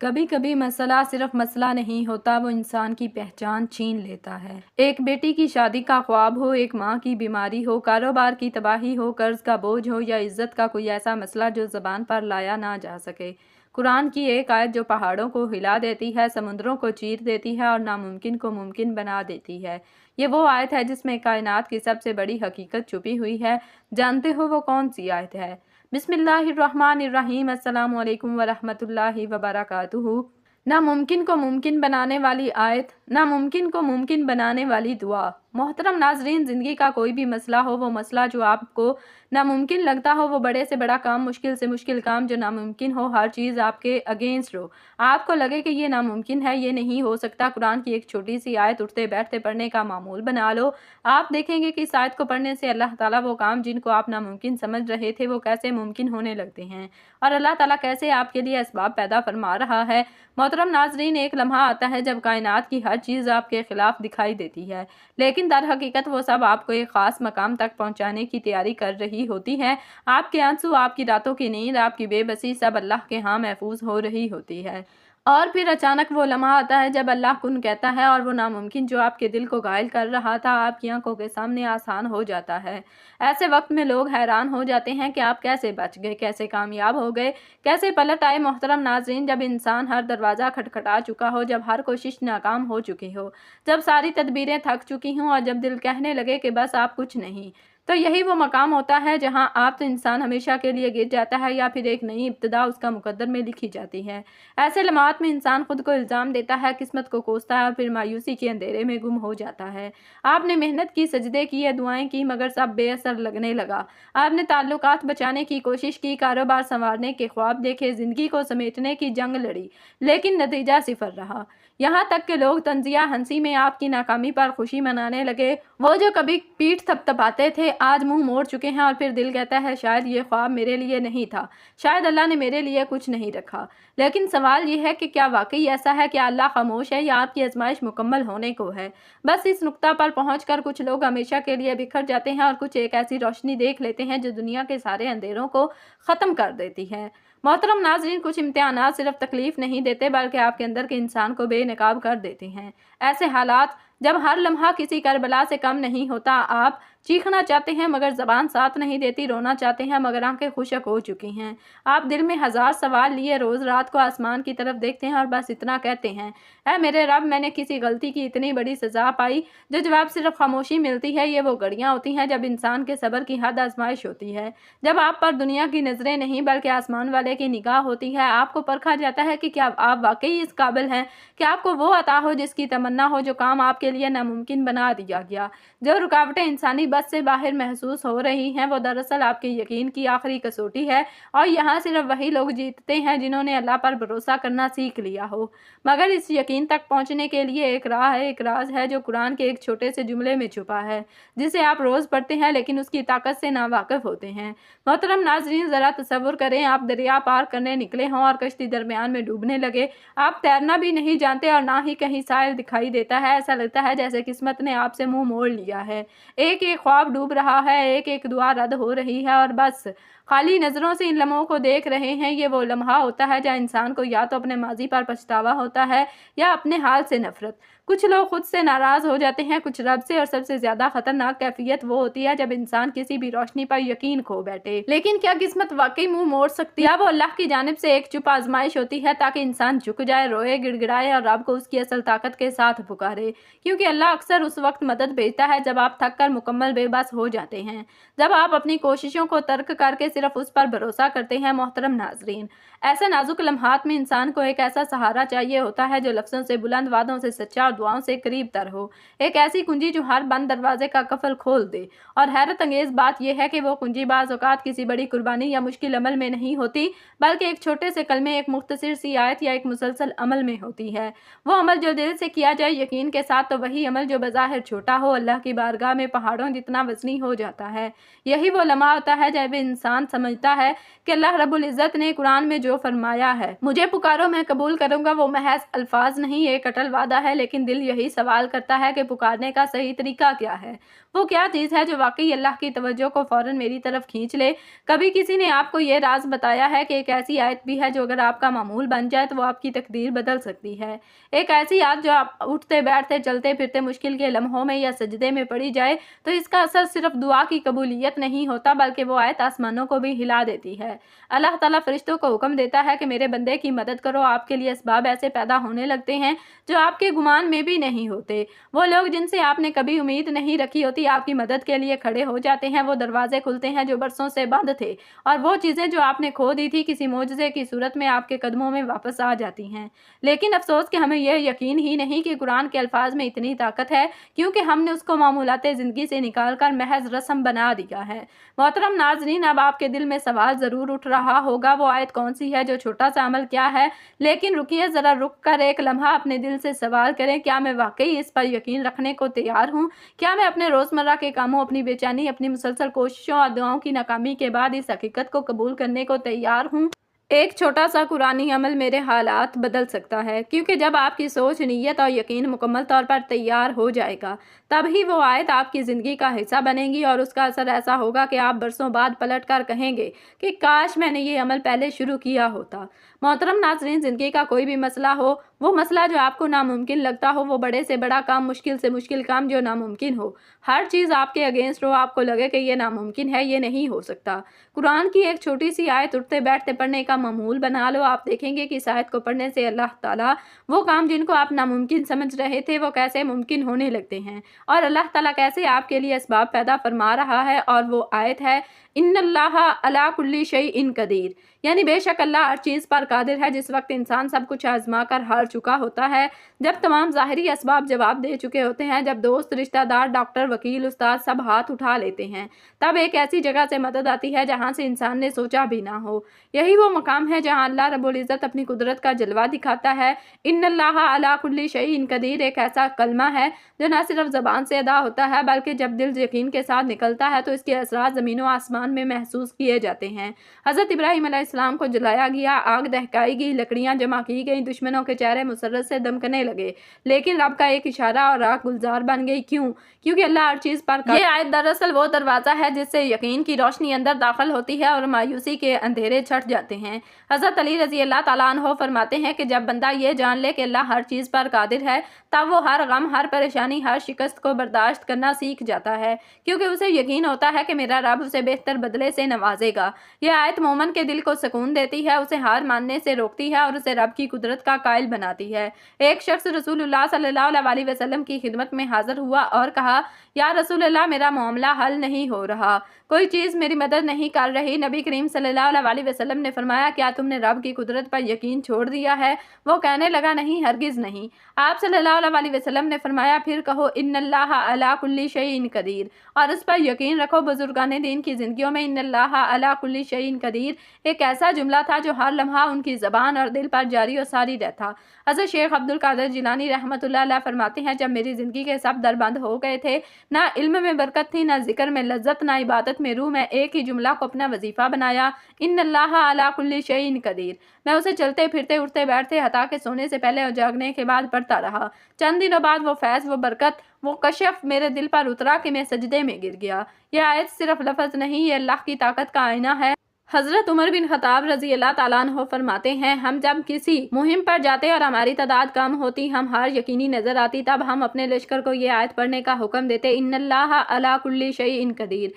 کبھی کبھی مسئلہ صرف مسئلہ نہیں ہوتا، وہ انسان کی پہچان چھین لیتا ہے۔ ایک بیٹی کی شادی کا خواب ہو، ایک ماں کی بیماری ہو، کاروبار کی تباہی ہو، قرض کا بوجھ ہو یا عزت کا کوئی ایسا مسئلہ جو زبان پر لایا نہ جا سکے۔ قرآن کی ایک آیت جو پہاڑوں کو ہلا دیتی ہے، سمندروں کو چیر دیتی ہے اور ناممکن کو ممکن بنا دیتی ہے۔ یہ وہ آیت ہے جس میں کائنات کی سب سے بڑی حقیقت چھپی ہوئی ہے۔ جانتے ہو وہ کون سی آیت ہے؟ بسم اللہ الرحمن الرحیم۔ السلام علیکم ورحمۃ اللہ وبرکاتہ۔ ناممکن کو ممکن بنانے والی آیت، ناممکن کو ممکن بنانے والی دعا۔ محترم ناظرین، زندگی کا کوئی بھی مسئلہ ہو، وہ مسئلہ جو آپ کو ناممکن لگتا ہو، وہ بڑے سے بڑا کام، مشکل سے مشکل کام جو ناممکن ہو، ہر چیز آپ کے اگینسٹ ہو، آپ کو لگے کہ یہ ناممکن ہے، یہ نہیں ہو سکتا، قرآن کی ایک چھوٹی سی آیت اٹھتے بیٹھتے پڑھنے کا معمول بنا لو۔ آپ دیکھیں گے کہ اس آیت کو پڑھنے سے اللہ تعالیٰ وہ کام جن کو آپ ناممکن سمجھ رہے تھے وہ کیسے ممکن ہونے لگتے ہیں، اور اللہ تعالیٰ کیسے آپ کے لیے اسباب پیدا فرما رہا ہے۔ محترم ناظرین، ایک لمحہ آتا ہے جب کائنات کی ہر چیز آپ کے خلاف دکھائی دیتی ہے، لیکن در حقیقت وہ سب آپ کو ایک خاص مقام تک پہنچانے کی تیاری کر رہی ہوتی ہے۔ آپ کے آنسو، آپ کی راتوں کی نیند، آپ کی بے بسی سب اللہ کے ہاں محفوظ ہو رہی ہوتی ہے۔ اور پھر اچانک وہ لمحہ آتا ہے جب اللہ کن کہتا ہے اور وہ ناممکن جو آپ کے دل کو گھائل کر رہا تھا آپ کی آنکھوں کے سامنے آسان ہو جاتا ہے۔ ایسے وقت میں لوگ حیران ہو جاتے ہیں کہ آپ کیسے بچ گئے، کیسے کامیاب ہو گئے، کیسے پلٹ آئے۔ محترم ناظرین، جب انسان ہر دروازہ کھٹکھٹا چکا ہو، جب ہر کوشش ناکام ہو چکی ہو، جب ساری تدبیریں تھک چکی ہوں اور جب دل کہنے لگے کہ بس آپ کچھ نہیں، تو یہی وہ مقام ہوتا ہے جہاں آپ تو انسان ہمیشہ کے لیے گر جاتا ہے یا پھر ایک نئی ابتدا اس کا مقدر میں لکھی جاتی ہے۔ ایسے لمحات میں انسان خود کو الزام دیتا ہے، قسمت کو کوستا ہے اور پھر مایوسی کے اندھیرے میں گم ہو جاتا ہے۔ آپ نے محنت کی، سجدے کیے، دعائیں کی، مگر سب بے اثر لگنے لگا۔ آپ نے تعلقات بچانے کی کوشش کی، کاروبار سنوارنے کے خواب دیکھے، زندگی کو سمیٹنے کی جنگ لڑی، لیکن نتیجہ صفر رہا۔ یہاں تک کہ لوگ طنزیہ ہنسی میں آپ کی ناکامی پر خوشی منانے لگے۔ وہ جو کبھی پیٹھ تھپتھپاتے تھے آج منہ موڑ چکے ہیں، اور پھر دل کہتا ہے شاید یہ خواب میرے لیے نہیں تھا، شاید اللہ نے میرے لیے کچھ نہیں رکھا۔ لیکن سوال یہ ہے کہ کیا واقعی ایسا ہے کہ اللہ خاموش ہے یا آپ کی آزمائش مکمل ہونے کو ہے؟ بس اس نقطہ پر پہنچ کر کچھ لوگ ہمیشہ کے لیے بکھر جاتے ہیں اور کچھ ایک ایسی روشنی دیکھ لیتے ہیں جو دنیا کے سارے اندھیروں کو ختم کر دیتی ہے۔ محترم ناظرین، کچھ امتحانات صرف تکلیف نہیں دیتے بلکہ آپ کے اندر کے انسان کو بے نقاب کر دیتے ہیں۔ ایسے حالات جب ہر لمحہ کسی کربلا سے کم نہیں ہوتا، آپ چیخنا چاہتے ہیں مگر زبان ساتھ نہیں دیتی، رونا چاہتے ہیں مگر آنکھیں خشک ہو چکی ہیں، آپ دل میں ہزار سوال لیے روز رات کو آسمان کی طرف دیکھتے ہیں اور بس اتنا کہتے ہیں، اے میرے رب، میں نے کسی غلطی کی اتنی بڑی سزا پائی۔ جو جواب صرف خاموشی ملتی ہے، یہ وہ گھڑیاں ہوتی ہیں جب انسان کے صبر کی حد آزمائش ہوتی ہے، جب آپ پر دنیا کی نظریں نہیں بلکہ آسمان والے کی نگاہ ہوتی ہے۔ آپ کو پرکھا جاتا ہے کہ کیا آپ واقعی اس قابل ہیں کہ آپ کو وہ عطا ہو جس کی تمنا ہو، جو کام آپ کے لیے ناممکن بنا دیا گیا۔ جو رکاوٹیں انسانی بس سے باہر محسوس ہو رہی ہیں، وہ دراصل آپ کے یقین کی آخری کسوٹی ہے، اور یہاں صرف وہی لوگ جیتتے ہیں جنہوں نے اللہ پر بھروسہ کرنا سیکھ لیا ہو۔ مگر اس یقین تک پہنچنے کے لیے ایک راہ ہے، ایک راز ہے جو قرآن کے ایک چھوٹے سے جملے میں چھپا ہے، جسے آپ روز پڑھتے ہیں لیکن اس کی طاقت سے ناواقف ہوتے ہیں۔ محترم ناظرین، ذرا تصور کریں آپ دریا پار کرنے نکلے ہوں اور کشتی درمیان میں ڈوبنے لگے۔ آپ تیرنا بھی نہیں جانتے اور نہ ہی کہیں ساحل دکھائی دیتا ہے، ایسا لگتا ہے جیسے قسمت نے آپ سے منہ موڑ لیا ہے۔ ایک ایک خواب ڈوب رہا ہے، ایک ایک دعا رد ہو رہی ہے، اور بس خالی نظروں سے ان لمحوں کو دیکھ رہے ہیں۔ یہ وہ لمحہ ہوتا ہے جہاں انسان کو یا تو اپنے ماضی پر پچھتاوا ہوتا ہے یا اپنے حال سے نفرت۔ کچھ لوگ خود سے ناراض ہو جاتے ہیں، کچھ رب سے، اور سب سے زیادہ خطرناک کیفیت وہ ہوتی ہے جب انسان کسی بھی روشنی پر یقین کھو بیٹھے۔ لیکن کیا قسمت واقعی منہ موڑ سکتی ہے؟ یا وہ اللہ کی جانب سے ایک چپ آزمائش ہوتی ہے تاکہ انسان جھک جائے، روئے، گڑ گڑائے اور رب کو اس کی اصل طاقت کے ساتھ پکارے؟ کیونکہ اللہ اکثر اس وقت مدد بھیجتا ہے جب آپ تھک کر مکمل بے بس ہو جاتے ہیں، جب آپ اپنی کوششوں کو ترک کر کے صرف اس پر بھروسہ کرتے ہیں۔ محترم ناظرین، ایسے نازک لمحات میں انسان کو ایک ایسا سہارا چاہیے ہوتا ہے جو لفظوں سے بلند، وعدوں سے سچا اور دعاؤں سے قریب تر ہو۔ ایک ایسی کنجی جو ہر بند دروازے کا قفل کھول دے۔ اور حیرت انگیز بات یہ ہے کہ وہ کنجی بعض اوقات کسی بڑی قربانی یا مشکل عمل میں نہیں ہوتی، بلکہ ایک چھوٹے سے کلمے، ایک مختصر سی آیت یا ایک مسلسل عمل میں ہوتی ہے۔ وہ عمل جو دل سے کیا جائے یقین کے ساتھ، تو وہی عمل جو بظاہر چھوٹا ہو اللہ کی بارگاہ میں پہاڑوں جتنا وزنی ہو جاتا ہے۔ یہی وہ لمحہ ہوتا ہے جب انسان سمجھتا ہے کہ اللہ رب العزت نے قرآن میں جو جو فرمایا ہے مجھے پکارو میں قبول کروں گا، وہ محض الفاظ نہیں ایک اٹل وعدہ ہے، لیکن دل یہی سوال کرتا ہے کہ پکارنے کا صحیح طریقہ کیا ہے، وہ کیا چیز ہے جو واقعی اللہ کی توجہ کو فوراً میری طرف کھینچ لے۔ کبھی کسی نے آپ کو یہ راز بتایا ہے کہ ایک ایسی آیت بھی ہے جو اگر آپ کا معمول بن جائے تو وہ آپ کی تقدیر بدل سکتی ہے، ایک ایسی آیت جو آپ اٹھتے بیٹھتے چلتے پھرتے مشکل کے لمحوں میں یا سجدے میں پڑھی جائے تو اس کا اثر صرف دعا کی قبولیت نہیں ہوتا بلکہ وہ آیت آسمانوں کو بھی ہلا دیتی ہے۔ اللہ تعالیٰ فرشتوں کو حکم دیتا ہے کہ میرے بندے کی مدد کرو، آپ کے لیے اسباب ایسے پیدا ہونے لگتے ہیں جو آپ کے گمان میں بھی نہیں ہوتے، وہ لوگ جن سے آپ نے کبھی امید نہیں رکھی ہوتی آپ کی مدد کے لیے کھڑے ہو جاتے ہیں، وہ دروازے کھلتے ہیں جو برسوں سے بند تھے، اور وہ چیزیں جو آپ نے کھو دی تھی کسی معجزے کی صورت میں آپ کے قدموں میں واپس آ جاتی ہیں۔ لیکن افسوس کہ ہمیں یہ یقین ہی نہیں کہ قرآن کے الفاظ میں اتنی طاقت ہے، کیونکہ ہم نے اس کو معمولات زندگی سے نکال کر محض رسم بنا دیا ہے۔ محترم ناظرین، اب آپ کے دل میں سوال ضرور اٹھ رہا ہوگا وہ آیت کون سی ہے، جو چھوٹا سا عمل کیا ہے، لیکن رکیے ذرا، رک کر ایک لمحہ اپنے دل سے سوال کریں، کیا میں واقعی اس پر یقین رکھنے کو تیار ہوں؟ کیا میں اپنے روزمرہ کے کاموں، اپنی بے چینی، اپنی مسلسل کوششوں اور دعاؤں کی ناکامی کے بعد اس حقیقت کو قبول کرنے کو تیار ہوں؟ ایک چھوٹا سا قرآنی عمل میرے حالات بدل سکتا ہے، کیونکہ جب آپ کی سوچ، نیت اور یقین مکمل طور پر تیار ہو جائے گا تب ہی وہ آیت آپ کی زندگی کا حصہ بنے گی، اور اس کا اثر ایسا ہوگا کہ آپ برسوں بعد پلٹ کر کہیں گے کہ کاش میں نے یہ عمل پہلے شروع کیا ہوتا۔ محترم ناظرین، زندگی کا کوئی بھی مسئلہ ہو، وہ مسئلہ جو آپ کو ناممکن لگتا ہو، وہ بڑے سے بڑا کام، مشکل سے مشکل کام جو ناممکن ہو، ہر چیز آپ کے اگینسٹ ہو، آپ کو لگے کہ یہ ناممکن ہے، یہ نہیں ہو سکتا، قرآن کی ایک چھوٹی سی آیت اٹھتے بیٹھتے پڑھنے کا معمول بنا لو، آپ دیکھیں گے کہ اس آیت کو پڑھنے سے اللہ تعالیٰ وہ کام جن کو آپ ناممکن سمجھ رہے تھے وہ کیسے ممکن ہونے لگتے ہیں، اور اللہ تعالیٰ کیسے آپ کے لیے اسباب پیدا فرما رہا ہے، اور وہ آیت ہے ان اللہ علی کل شیء قدیر، یعنی بے شک اللہ ہر چیز پر قادر ہے۔ جس وقت انسان سب کچھ آزما کر ہار چکا ہوتا ہے، جب تمام ظاہری اسباب جواب دے چکے ہوتے ہیں، جب دوست، رشتہ دار، ڈاکٹر، وکیل، استاد سب ہاتھ اٹھا لیتے ہیں، تب ایک ایسی جگہ سے مدد آتی ہے جہاں سے انسان نے سوچا بھی نہ ہو۔ یہی وہ مقام ہے جہاں اللہ رب العزت اپنی قدرت کا جلوہ دکھاتا ہے۔ ان اللہ علی کل شیء قدیر ایک ایسا کلمہ ہے جو نہ صرف زبان سے ادا ہوتا ہے بلکہ جب دل یقین کے ساتھ نکلتا ہے تو اس کے اثرات زمین و آسمان میں محسوس کیے جاتے ہیں۔ حضرت ابراہیم علیہ السلام کو جلایا گیا، آگ دہکائی گئی، لکڑیاں جمع کی گئیں، دشمنوں کے چہرے مسرت سے دمکنے لگے، لیکن رب کا ایک اشارہ اور آگ گلزار بن گئی۔ کیوں؟ کیونکہ اللہ ہر چیز پر یہ آیت دراصل وہ دروازہ ہے جس سے یقین کی روشنی اندر داخل ہوتی ہے اور مایوسی کے اندھیرے چھٹ جاتے ہیں۔ حضرت علی رضی اللہ تعالیٰ عنہ فرماتے ہیں کہ جب بندہ یہ جان لے کہ اللہ ہر چیز پر قادر ہے تب وہ ہر غم، ہر پریشانی، ہر شکست کو برداشت کرنا سیکھ جاتا ہے، کیونکہ اسے یقین ہوتا ہے کہ میرا رب اسے بہتر بدلے سے نوازے گا۔ یہ آیت مومن کے دل کو سکون دیتی ہے، اسے ہار ماننے سے روکتی ہے اور اسے رب کی قدرت کا قائل بناتی ہے۔ ایک شخص رسول اللہ صلی اللہ علیہ وسلم کی خدمت میں حاضر ہوا اور کہا، یا رسول اللہ، میرا معاملہ حل نہیں ہو رہا، کوئی چیز میری مدد نہیں کر رہی۔ نبی کریم صلی اللہ علیہ وسلم نے فرمایا، کیا تم نے رب کی قدرت پر یقین چھوڑ دیا ہے؟ وہ کہنے لگا، نہیں، ہرگز نہیں۔ آپ صلی اللہ علیہ وسلم نے فرمایا، پھر کہو ان اللہ علی کل شیء قدیر، اور اس پر یقین رکھو۔ بزرگان دین کی زندگیوں میں ان اللہ علی کل شیء قدیر ایک ایسا جملہ تھا جو ہر لمحہ ان کی زبان اور دل پر جاری و ساری رہتا۔ حضرت شیخ عبد القادر جیلانی رحمۃ اللہ علیہ فرماتے ہیں، جب میری زندگی کے سب در بند ہو گئے تھے، نہ علم میں برکت تھی، نہ ذکر میں لذت، نہ عبادت میں روح، میں ایک ہی جملہ کو اپنا وظیفہ بنایا، ان اللہ علی کل شیء قدیر۔ میں اسے چلتے پھرتے، اٹھتے بیٹھتے، حتیٰ کہ سونے سے پہلے اور جاگنے کے بعد پڑھتا رہا۔ چند دنوں بعد وہ فیض، وہ برکت، وہ کشف میرے دل پر اترا کہ میں سجدے میں گر گیا۔ یہ آیت صرف لفظ نہیں، یہ اللہ کی طاقت کا آئینہ ہے۔ حضرت عمر بن خطاب رضی اللہ تعالیٰ عنہ فرماتے ہیں، ہم جب کسی مہم پر جاتے اور ہماری تعداد کم ہوتی، ہم ہار یقینی نظر آتی، تب ہم اپنے لشکر کو یہ آیت پڑھنے کا حکم دیتے، ان اللہ علی کل شیء قدیر۔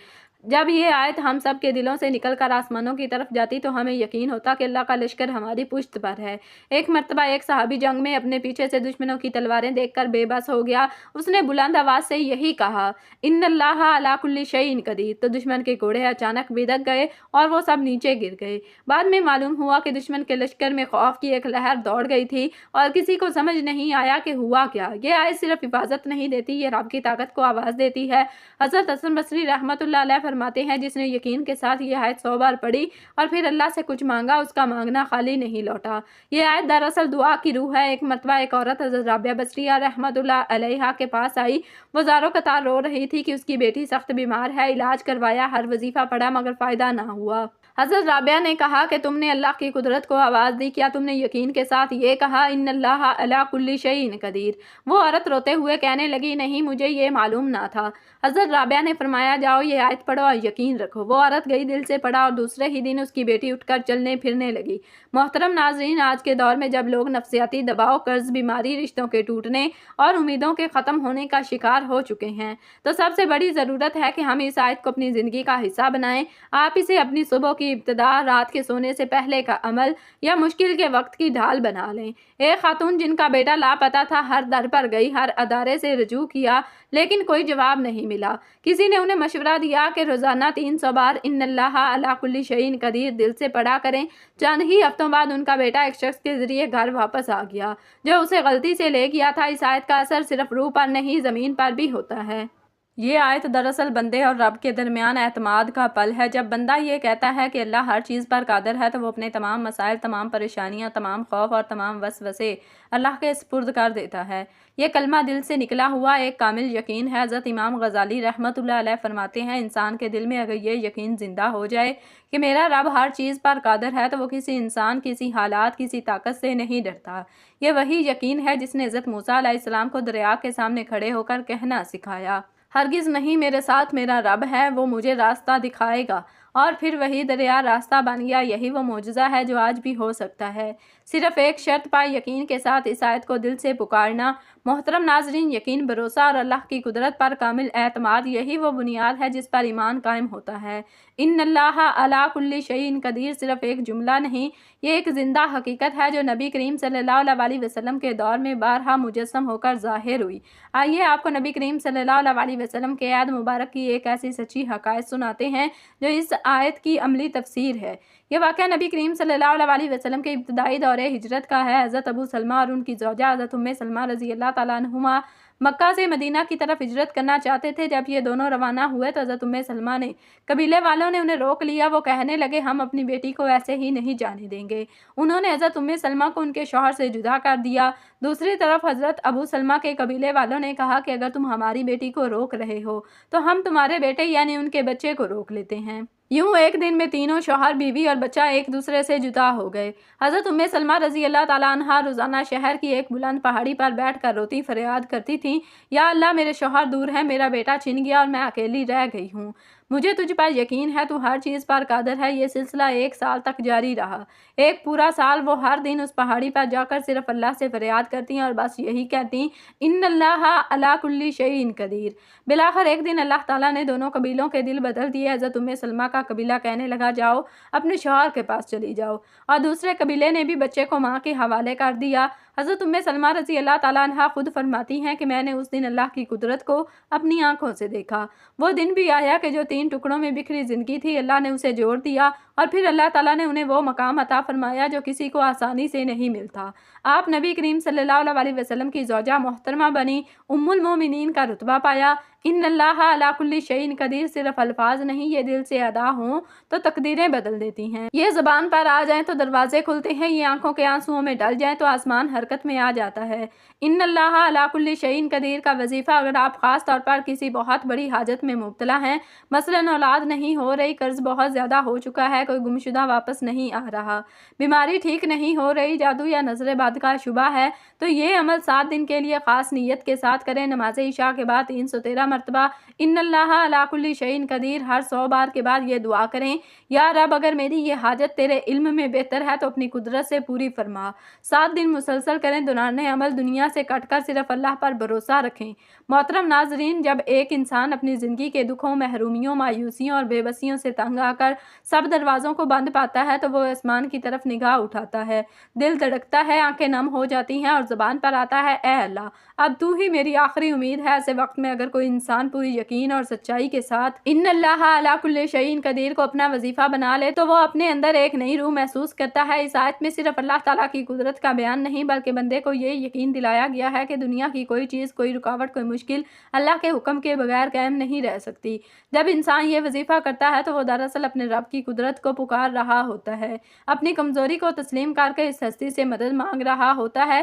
جب یہ آیت ہم سب کے دلوں سے نکل کر آسمانوں کی طرف جاتی تو ہمیں یقین ہوتا کہ اللہ کا لشکر ہماری پشت پر ہے۔ ایک مرتبہ ایک صحابی جنگ میں اپنے پیچھے سے دشمنوں کی تلواریں دیکھ کر بے بس ہو گیا، اس نے بلند آواز سے یہی کہا، ان اللہ علی کل شیء قدیر، تو دشمن کے گھوڑے اچانک بھدک گئے اور وہ سب نیچے گر گئے۔ بعد میں معلوم ہوا کہ دشمن کے لشکر میں خوف کی ایک لہر دوڑ گئی تھی اور کسی کو سمجھ نہیں آیا کہ ہوا کیا۔ یہ آیت صرف حفاظت نہیں دیتی، یہ رب کی طاقت کو آواز دیتی ہے۔ حضرت حسن بصری رحمۃ اللہ علیہ فرماتے ہیں، جس نے یقین کے ساتھ یہ آیت 100 بار پڑھی اور پھر اللہ سے کچھ مانگا، اس کا مانگنا خالی نہیں لوٹا۔ یہ آیت دراصل دعا کی روح ہے۔ ایک مرتبہ ایک عورت حضرت رابعہ بصریہ رحمۃ اللہ علیہا کے پاس آئی، وہ زاروں قطار رو رہی تھی کہ اس کی بیٹی سخت بیمار ہے، علاج کروایا، ہر وظیفہ پڑھا مگر فائدہ نہ ہوا۔ حضرت رابعہ نے کہا کہ تم نے اللہ کی قدرت کو آواز دی، کیا تم نے یقین کے ساتھ یہ کہا ان اللہ علی کل شیء قدیر؟ وہ عورت روتے ہوئے کہنے لگی نہیں، مجھے یہ معلوم نہ تھا۔ حضرت رابعہ نے فرمایا جاؤ یہ آیت پڑھو اور یقین رکھو۔ وہ عورت گئی، دل سے پڑھا اور دوسرے ہی دن اس کی بیٹی اٹھ کر چلنے پھرنے لگی۔ محترم ناظرین، آج کے دور میں جب لوگ نفسیاتی دباؤ، قرض، بیماری، رشتوں کے ٹوٹنے اور امیدوں کے ختم ہونے کا شکار ہو چکے ہیں، تو سب سے بڑی ضرورت ہے کہ ہم اس آیت کو اپنی زندگی کا حصہ بنائیں۔ آپ اسے اپنی صبح کی ابتدا، رات کے سونے سے پہلے کا عمل یا مشکل کے وقت کی ڈھال بنا لیں۔ ایک خاتون جن کا بیٹا لاپتہ تھا ہر در پر گئی، ہر ادارے سے رجوع کیا، لیکن کوئی جواب نہیں ملا۔ کسی نے انہیں مشورہ دیا کہ روزانہ 300 بار ان اللہ علی کل شیء قدیر دل سے پڑھا کریں۔ چند ہی ہفتوں بعد ان کا بیٹا ایک شخص کے ذریعے گھر واپس آ گیا جو اسے غلطی سے لے گیا تھا۔ اس آیت کا اثر صرف روح پر نہیں، زمین پر بھی ہوتا ہے۔ یہ آیت دراصل بندے اور رب کے درمیان اعتماد کا پل ہے۔ جب بندہ یہ کہتا ہے کہ اللہ ہر چیز پر قادر ہے تو وہ اپنے تمام مسائل، تمام پریشانیاں، تمام خوف اور تمام وسوسے اللہ کے سپرد کر دیتا ہے۔ یہ کلمہ دل سے نکلا ہوا ایک کامل یقین ہے۔ حضرت امام غزالی رحمۃ اللہ علیہ فرماتے ہیں انسان کے دل میں اگر یہ یقین زندہ ہو جائے کہ میرا رب ہر چیز پر قادر ہے تو وہ کسی انسان، کسی حالات، کسی طاقت سے نہیں ڈرتا۔ یہ وہی یقین ہے جس نے حضرت موسیٰ علیہ السلام کو دریا کے سامنے کھڑے ہو کر کہنا سکھایا، ہرگز نہیں، میرے ساتھ میرا رب ہے، وہ مجھے راستہ دکھائے گا، اور پھر وہی دریا راستہ بن گیا۔ یہی وہ معجزہ ہے جو آج بھی ہو سکتا ہے، صرف ایک شرط پائے یقین کے ساتھ اس آیت کو دل سے پکارنا۔ محترم ناظرین، یقین، بھروسہ اور اللہ کی قدرت پر کامل اعتماد، یہی وہ بنیاد ہے جس پر ایمان قائم ہوتا ہے۔ ان اللہ علی کل شیء قدیر صرف ایک جملہ نہیں، یہ ایک زندہ حقیقت ہے جو نبی کریم صلی اللہ علیہ وسلم کے دور میں بارہا مجسم ہو کر ظاہر ہوئی۔ آئیے آپ کو نبی کریم صلی اللہ علیہ وسلم کے عہد مبارک کی ایک ایسی سچی حقائق سناتے ہیں جو اس آیت کی عملی تفسیر ہے۔ یہ واقعہ نبی کریم صلی اللہ علیہ وسلم کے ابتدائی دور ہجرت کا ہے۔ حضرت ابو سلمہ اور ان کی زوجہ حضرت ام سلمہ رضی اللہ تعالیٰ عنہما مکہ سے مدینہ کی طرف ہجرت کرنا چاہتے تھے۔ جب یہ دونوں روانہ ہوئے تو حضرت ام سلمہ نے، قبیلے والوں نے انہیں روک لیا۔ وہ کہنے لگے ہم اپنی بیٹی کو ایسے ہی نہیں جانے دیں گے۔ انہوں نے حضرت ام سلمہ کو ان کے شوہر سے جدا کر دیا۔ دوسری طرف حضرت ابو سلمہ کے قبیلے والوں نے کہا کہ اگر تم ہماری بیٹی کو روک رہے ہو تو ہم تمہارے بیٹے یعنی ان کے بچے کو روک لیتے ہیں۔ یوں ایک دن میں تینوں شوہر، بیوی اور بچہ ایک دوسرے سے جدا ہو گئے۔ حضرت ام سلمہ رضی اللہ تعالیٰ عنہا روزانہ شہر کی ایک بلند پہاڑی پر بیٹھ کر روتی فریاد کرتی تھیں، یا اللہ میرے شوہر دور ہیں، میرا بیٹا چھن گیا اور میں اکیلی رہ گئی ہوں، مجھے تجھ پر یقین ہے، تو ہر چیز پر قادر ہے۔ یہ سلسلہ 1 سال تک جاری رہا۔ ایک پورا سال وہ ہر دن اس پہاڑی پر جا کر صرف اللہ سے فریاد کرتی اور بس یہی کہتی ان اللہ علی کل شیء قدیر۔ بالآخر ایک دن اللہ تعالیٰ نے دونوں قبیلوں کے دل بدل دیے۔ حضرت ام سلمہ کا قبیلہ کہنے لگا جاؤ اپنے شوہر کے پاس چلی جاؤ، اور دوسرے قبیلے نے بھی بچے کو ماں کے حوالے کر دیا۔ حضرت ام سلمہ رضی اللہ تعالیٰ عنہا خود فرماتی ہیں کہ میں نے اس دن اللہ کی قدرت کو اپنی آنکھوں سے دیکھا۔ وہ دن بھی آیا کہ جو 3 ٹکڑوں میں بکھری زندگی تھی اللہ نے اسے جوڑ دیا، اور پھر اللہ تعالیٰ نے انہیں وہ مقام عطا فرمایا جو کسی کو آسانی سے نہیں ملتا۔ آپ نبی کریم صلی اللہ علیہ وسلم کی زوجہ محترمہ بنی، ام المومنین کا رتبہ پایا۔ ان اللہ علی کل شیء قدیر صرف الفاظ نہیں، یہ دل سے ادا ہوں تو تقدیریں بدل دیتی ہیں، یہ زبان پر آ جائیں تو دروازے کھلتے ہیں، یہ آنکھوں کے آنسوؤں میں ڈل جائیں تو آسمان حرکت میں آ جاتا ہے۔ ان اللہ علی کل شیء قدیر کا وظیفہ اگر آپ خاص طور پر کسی بہت بڑی حاجت میں مبتلا ہیں، مثلاً اولاد نہیں ہو رہی، قرض بہت زیادہ ہو چکا ہے، کوئی گمشدہ واپس نہیں آ رہا، بیماری ٹھیک نہیں ہو رہی، جادو یا نظر بد کا شبہ ہے، تو یہ عمل 7 دن کے لیے خاص نیت کے ساتھ کریں۔ نماز عشاء کے بعد 313 مرتبہ ان اللہ علی کل شیء قدیر، ہر 100 بار کے بعد یہ دعا کریں، یا رب اگر میری یہ حاجت تیرے علم میں بہتر ہے تو اپنی قدرت سے پوری فرما۔ 7 دن مسلسل کریں، دنانے عمل دنیا سے کٹ کر صرف اللہ پر بھروسہ رکھیں۔ محترم ناظرین، جب ایک انسان اپنی زندگی کے دکھوں، محرومیوں، مایوسیوں اور بے بسیوں سے تنگ آ کر سب دروازوں کو بند پاتا ہے تو وہ آسمان کی طرف نگاہ اٹھاتا ہے، دل دھڑکتا ہے، آنکھیں نم ہو جاتی ہیں اور زبان پر آتا ہے اے اللہ اب تو ہی میری آخری امید ہے۔ ایسے وقت میں اگر کوئی انسان پوری یقین اور سچائی کے ساتھ ان اللہ علی کل شیء قدیر کو اپنا وظیفہ بنا لے تو وہ اپنے اندر ایک نئی روح محسوس کرتا ہے۔ اس آیت میں صرف اللہ تعالیٰ کی قدرت کا بیان نہیں بلکہ بندے کو یہ یقین دلایا گیا ہے کہ دنیا کی کوئی چیز، کوئی رکاوٹ، کوئی مشکل اللہ کے حکم کے بغیر قائم نہیں رہ سکتی۔ جب انسان یہ وظیفہ کرتا ہے تو وہ دراصل اپنے رب کی قدرت کو پکار رہا ہوتا ہے، اپنی کمزوری کو تسلیم کر کے اس ہستی سے مدد مانگ رہا ہوتا ہے